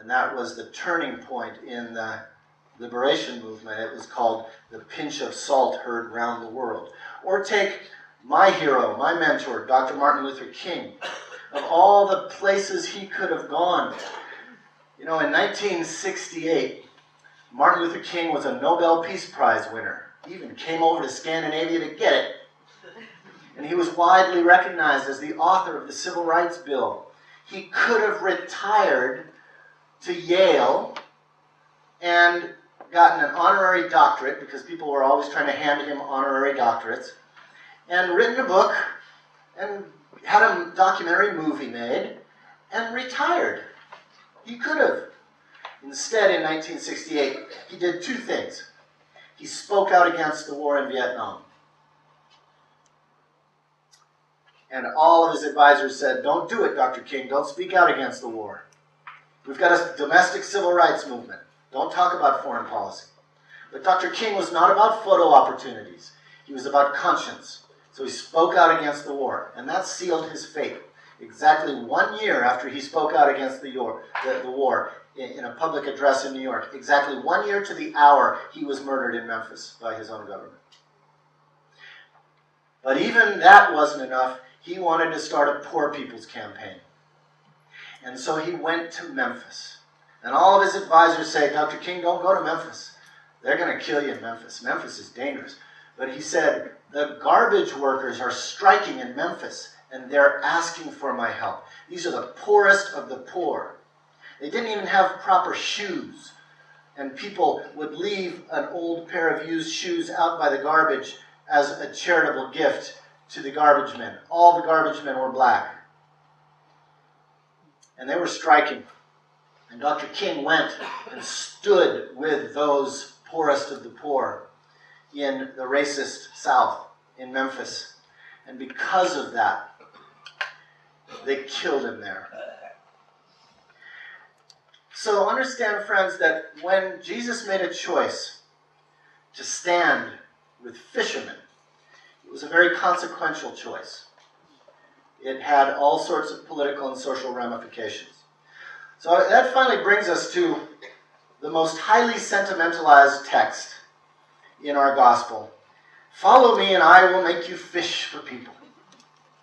And that was the turning point in the liberation movement. It was called the pinch of salt heard round the world. Or take my hero, my mentor, Dr. Martin Luther King. Of all the places he could have gone. You know, in 1968, Martin Luther King was a Nobel Peace Prize winner. He even came over to Scandinavia to get it. And he was widely recognized as the author of the Civil Rights Bill. He could have retired to Yale and gotten an honorary doctorate, because people were always trying to hand him honorary doctorates, and written a book and had a documentary movie made and retired. He could have. Instead, in 1968, he did two things. He spoke out against the war in Vietnam. And all of his advisors said, don't do it, Dr. King. Don't speak out against the war. We've got a domestic civil rights movement. Don't talk about foreign policy. But Dr. King was not about photo opportunities. He was about conscience. So he spoke out against the war. And that sealed his fate. Exactly 1 year after he spoke out against the war in a public address in New York, exactly 1 year to the hour, he was murdered in Memphis by his own government. But even that wasn't enough. He wanted to start a poor people's campaign. And so he went to Memphis. And all of his advisors say, Dr. King, don't go to Memphis. They're going to kill you in Memphis. Memphis is dangerous. But he said, the garbage workers are striking in Memphis, and they're asking for my help. These are the poorest of the poor. They didn't even have proper shoes. And people would leave an old pair of used shoes out by the garbage as a charitable gift to the garbage men. All the garbage men were black. And they were striking. And Dr. King went and stood with those poorest of the poor in the racist South, in Memphis. And because of that, they killed him there. So understand, friends, that when Jesus made a choice to stand with fishermen, it was a very consequential choice. It had all sorts of political and social ramifications. So that finally brings us to the most highly sentimentalized text in our gospel. Follow me and I will make you fish for people.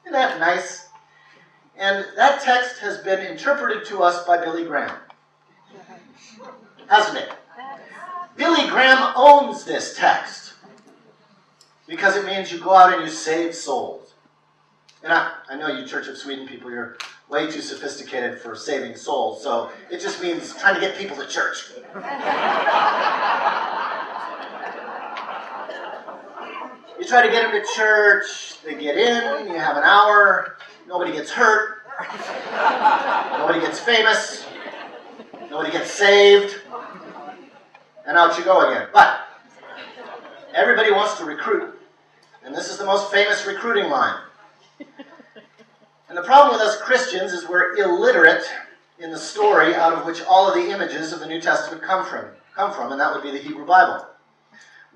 Isn't that nice? And that text has been interpreted to us by Billy Graham. Hasn't it? Billy Graham owns this text because it means you go out and you save souls. And I know you Church of Sweden people, you're way too sophisticated for saving souls, so it just means trying to get people to church. You try to get them to church, they get in, you have an hour, nobody gets hurt, nobody gets famous, nobody gets saved, and out you go again. But everybody wants to recruit, and this is the most famous recruiting line. And the problem with us Christians is we're illiterate in the story out of which all of the images of the New Testament come from, and that would be the Hebrew Bible.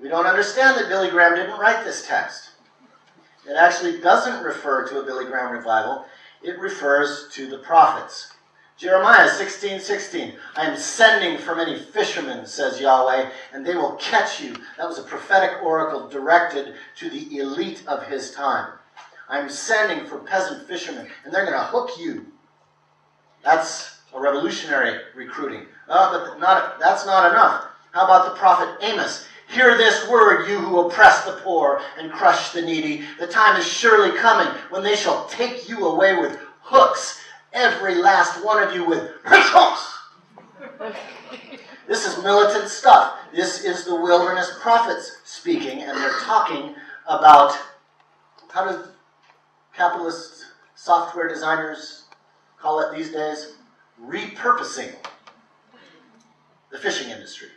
We don't understand that Billy Graham didn't write this text. It actually doesn't refer to a Billy Graham revival. It refers to the prophets. Jeremiah 16:16, I am sending for many fishermen, says Yahweh, and they will catch you. That was a prophetic oracle directed to the elite of his time. I'm sending for peasant fishermen, and they're going to hook you. That's a revolutionary recruiting. But that's not enough. How about the prophet Amos? Hear this word, you who oppress the poor and crush the needy. The time is surely coming when they shall take you away with hooks, every last one of you with hooks. This is militant stuff. This is the wilderness prophets speaking, and they're talking about, how do capitalist software designers call it these days? Repurposing the fishing industry.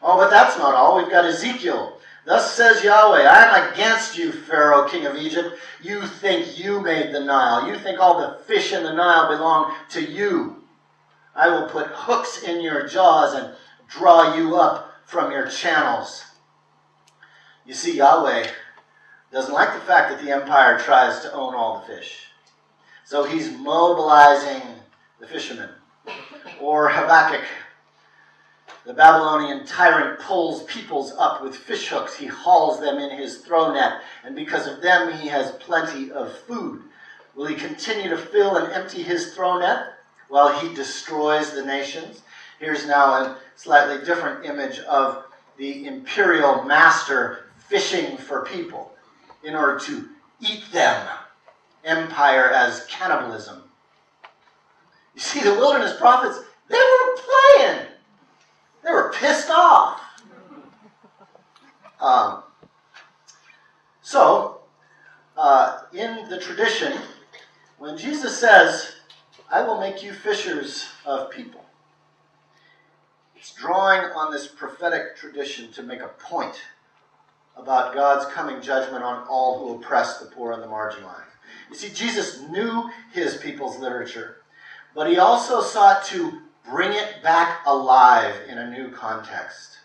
Oh, but that's not all. We've got Ezekiel. Thus says Yahweh, I am against you, Pharaoh, king of Egypt. You think you made the Nile. You think all the fish in the Nile belong to you. I will put hooks in your jaws and draw you up from your channels. You see, Yahweh doesn't like the fact that the empire tries to own all the fish. So he's mobilizing the fishermen. Or Habakkuk, the Babylonian tyrant pulls peoples up with fish hooks. He hauls them in his throw net, and because of them he has plenty of food. Will he continue to fill and empty his throw net while he destroys the nations? Here's now a slightly different image of the imperial master fishing for people in order to eat them. Empire as cannibalism. You see, the wilderness prophets, they were playing. They were pissed off. In the tradition, when Jesus says, I will make you fishers of people, it's drawing on this prophetic tradition to make a point about God's coming judgment on all who oppress the poor and the marginalized. You see, Jesus knew his people's literature, but he also sought to bring it back alive in a new context,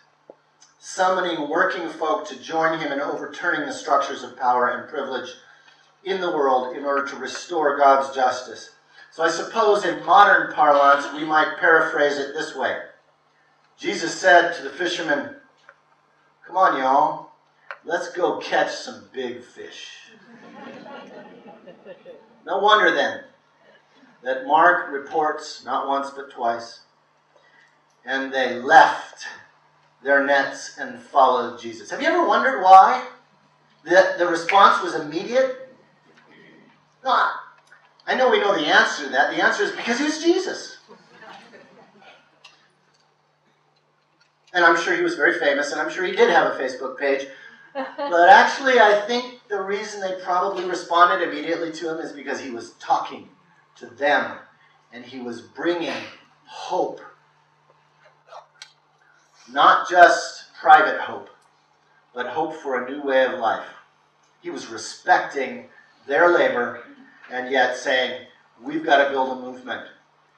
summoning working folk to join him in overturning the structures of power and privilege in the world in order to restore God's justice. So I suppose in modern parlance we might paraphrase it this way. Jesus said to the fishermen, come on y'all, let's go catch some big fish. No wonder then that Mark reports, not once but twice, and they left their nets and followed Jesus. Have you ever wondered why the response was immediate? No, I know we know the answer to that. The answer is because he was Jesus. And I'm sure he was very famous, and I'm sure he did have a Facebook page. But actually, I think the reason they probably responded immediately to him is because he was talking to them, and he was bringing hope. Not just private hope, but hope for a new way of life. He was respecting their labor, and yet saying, we've got to build a movement,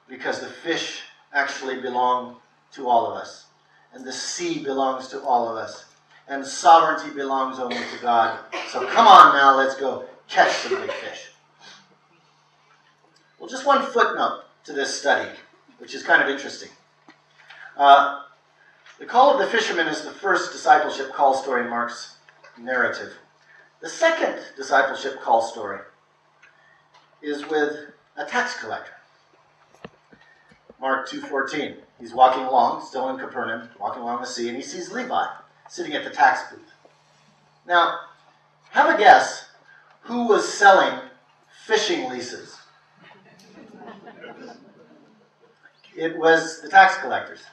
because the fish actually belong to all of us, and the sea belongs to all of us, and sovereignty belongs only to God. So come on now, let's go catch some big fish. Well, just one footnote to this study, which is kind of interesting. The call of the fishermen is the first discipleship call story in Mark's narrative. The second discipleship call story is with a tax collector. Mark 2:14. He's walking along, still in Capernaum, walking along the sea, and he sees Levi sitting at the tax booth. Now, have a guess who was selling fishing leases. It was the tax collectors.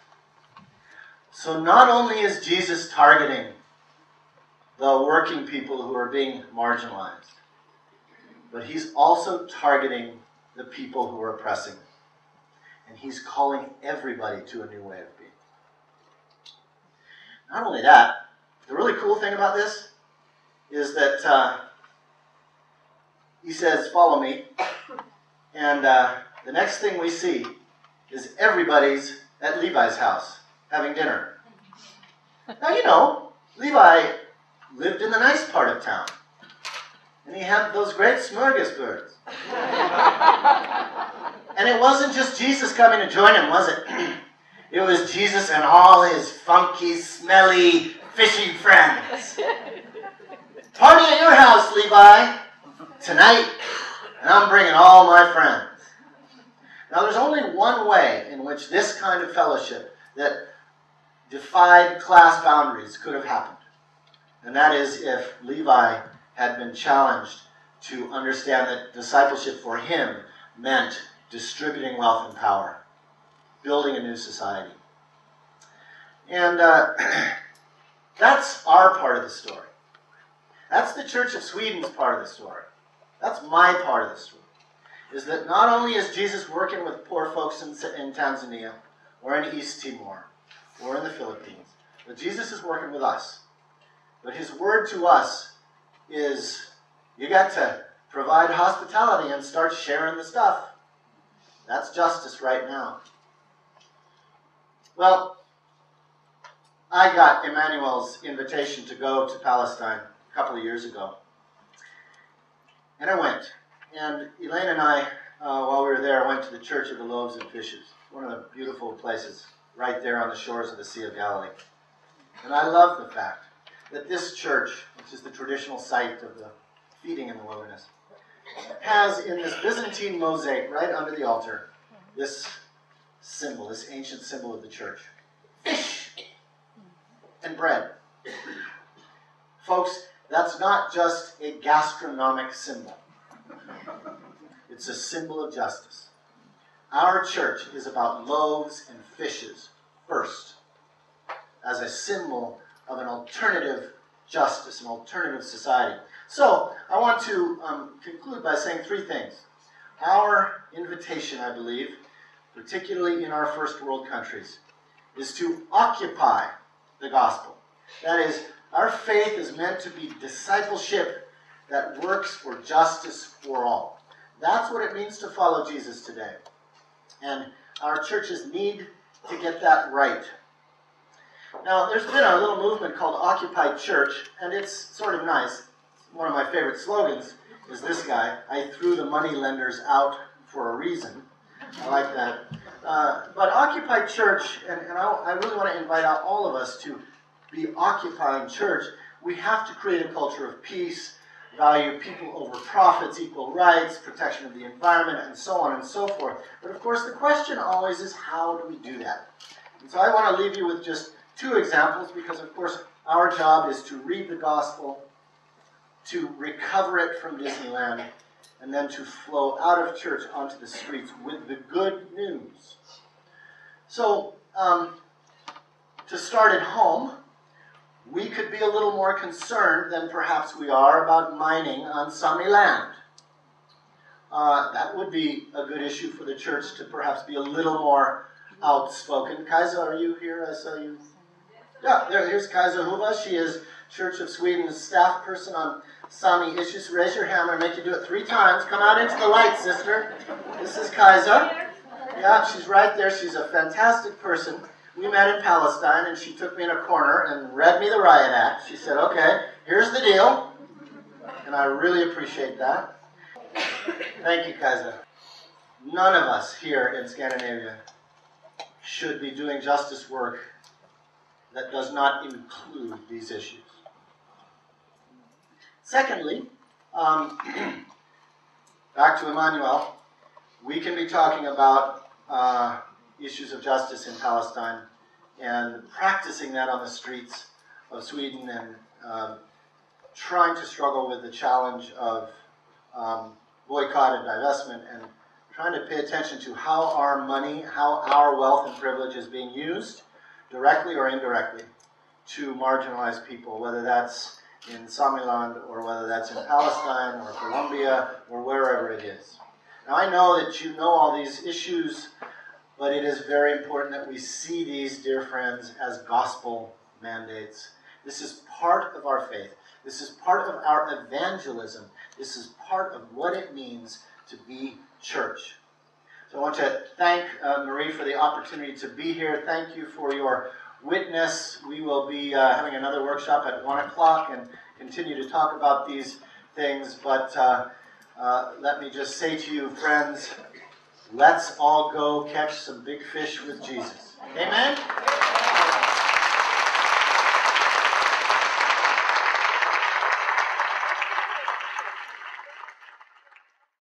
So not only is Jesus targeting the working people who are being marginalized, but he's also targeting the people who are oppressing. And he's calling everybody to a new way of being. Not only that, the really cool thing about this is that he says, follow me. And the next thing we see is everybody's at Levi's house having dinner. Now, you know, Levi lived in the nice part of town. And he had those great smorgasbords. And it wasn't just Jesus coming to join him, was it? It was Jesus and all his funky, smelly, fishing friends. Party at your house, Levi, tonight, and I'm bringing all my friends. Now, there's only one way in which this kind of fellowship that defied class boundaries could have happened. And that is if Levi had been challenged to understand that discipleship for him meant distributing wealth and power, building a new society. And that's our part of the story. That's the Church of Sweden's part of the story. That's my part of the story. Is that not only is Jesus working with poor folks in Tanzania, or in East Timor, or in the Philippines, but Jesus is working with us. But his word to us is, you got to provide hospitality and start sharing the stuff. That's justice right now. Well, I got Emmanuel's invitation to go to Palestine a couple of years ago. And I went. And Elaine and I, while we were there, went to the Church of the Loaves and Fishes. one of the beautiful places right there on the shores of the Sea of Galilee. And I love the fact that this church, which is the traditional site of the feeding in the wilderness, has in this Byzantine mosaic right under the altar this symbol, this ancient symbol of the church. Fish and bread. Folks, that's not just a gastronomic symbol. It's a symbol of justice. Our church is about loaves and fishes first, as a symbol of an alternative justice, an alternative society. So, I want to conclude by saying three things. Our invitation, I believe, particularly in our first world countries, is to occupy the gospel. That is, our faith is meant to be discipleship that works for justice for all. That's what it means to follow Jesus today. And our churches need to get that right. Now, there's been a little movement called Occupy Church, and it's sort of nice. One of my favorite slogans is this guy, I threw the money lenders out for a reason. I like that. But Occupy Church, and I really want to invite out all of us to be occupying church. We have to create a culture of peace, value people over profits, equal rights, protection of the environment, and so on and so forth. But of course, the question always is, how do we do that? And so I want to leave you with just two examples, because of course our job is to read the gospel, to recover it from Disneyland, and then to flow out of church onto the streets with the good news. So, to start at home, we could be a little more concerned than perhaps we are about mining on Sami land. That would be a good issue for the church to perhaps be a little more outspoken. Kaisa, are you here? I saw you. Yeah, here's Kaisa Huva. She is Church of Sweden's staff person on Sami issues. Raise your hand. I'm going to make you do it 3 times. Come out into the light, sister. This is Kaisa. Yeah, she's right there. She's a fantastic person. We met in Palestine, and she took me in a corner and read me the riot act. She said, okay, here's the deal. And I really appreciate that. Thank you, Kaisa. None of us here in Scandinavia should be doing justice work that does not include these issues. Secondly, back to Emmanuel, we can be talking about issues of justice in Palestine and practicing that on the streets of Sweden and trying to struggle with the challenge of boycott and divestment and trying to pay attention to how our money, how our wealth and privilege is being used, directly or indirectly, to marginalize people, whether that's in Samiland or whether that's in Palestine or Colombia or wherever it is. Now I know that you know all these issues, but it is very important that we see these, dear friends, as gospel mandates. This is part of our faith. This is part of our evangelism. This is part of what it means to be church. So I want to thank Marie for the opportunity to be here. Thank you for your witness. We will be having another workshop at 1 o'clock and continue to talk about these things. But let me just say to you, friends, let's all go catch some big fish with Jesus. Amen?